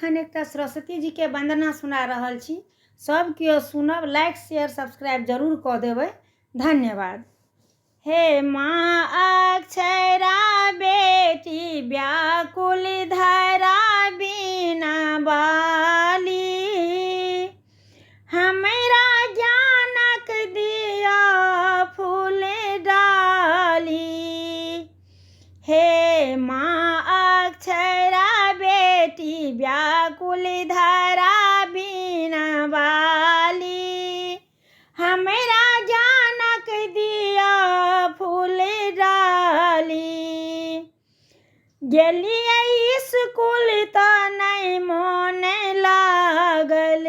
एखन एकटा सरस्वती जी के वंदना सुना रहल छी। सब केओ सुनब, लाइक शेयर सब्सक्राइब जरूर कऽ देबै। धन्यवाद। हे माँ अक्षरा बेटी व्याकुल धरा बिना बाली, हमरा ज्ञानक दिया फूल डाली। हे माँ अक्षरा बेटी व्याकुल धरा बिना बाली, हमरा ज्ञानक दिया फूल डाली। गेलियै स्कूल तऽ नहीं मोन लागल,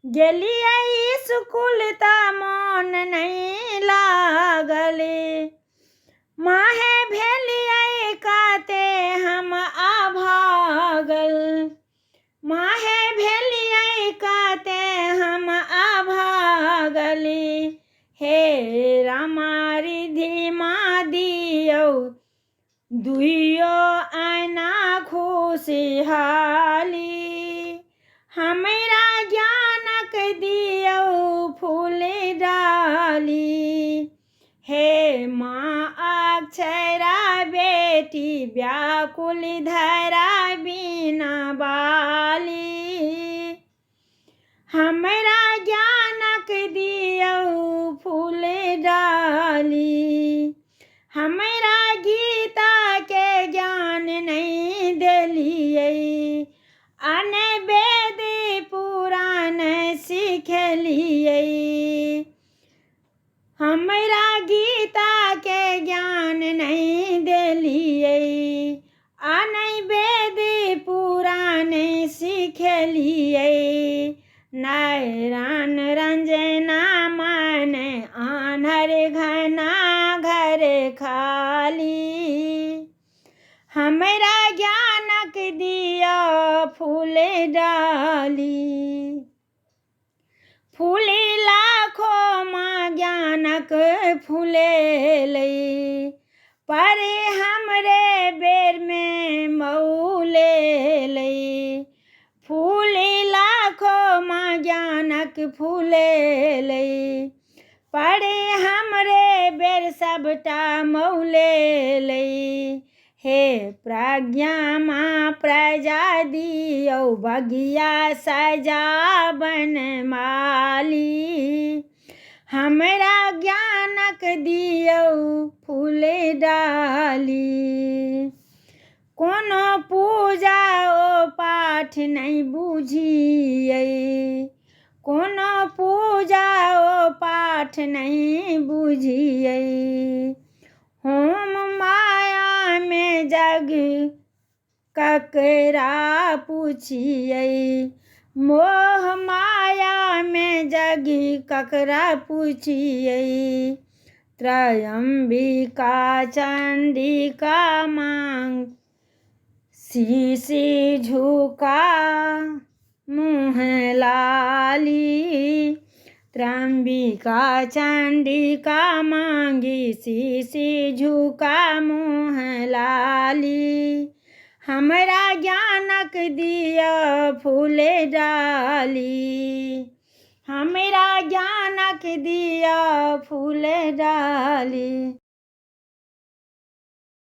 गेलियै स्कूल तऽ मोन नहीं लागल। माहे भेलियै काते हम आभागल, माहे भेलियै काते हम आभागल। हे रामा रिधि माँ दियौ दुइयो आना खुशहाली, हमरा ज्ञानक दियौ फूल डाली। हे माँ अक्षरा बेटी व्याकुल धरा बिना बाली, हमरा ज्ञानक दियौ फूल डाली। हमरा गीता के ज्ञान नहीं देलियै, अन वेद पुराण सिखलियै। हमरा गीता के ज्ञान नहीं देलियै, अन वेद पुराण सिखलियै। नारायण रंजना मन आन्हर घना घर खाली, हमरा ज्ञानक दिया फूल डाली। फूली लाखो माँ ज्ञानक फूलेलै, पर हमरे बेर में मौलेलै। फूली लाखो माँ ज्ञानक फूलेलै, पर हमरे बेर सबटा मौलेलै। हे प्रज्ञा माँ प्रजा दियौ बगिया सजावन माली, हमरा ज्ञानक दियौ फूल डाली। कोनो पूजा ओ पाठ नहीं बुझियै, कोनो पूजा ओ पाठ नहीं बुझियै। होम माया में जग ककरा पूछियै, मोह माया में जग ककरा पूछियै। त्रयंबिका चंडिका मांग शीश झुका मुँह लाली, त्रयंबिका चंडिका मांगी शीश झुका मुँह लाली। हमरा ज्ञानक दिया फूल डाली, हमरा ज्ञानक दिया फूल डाली।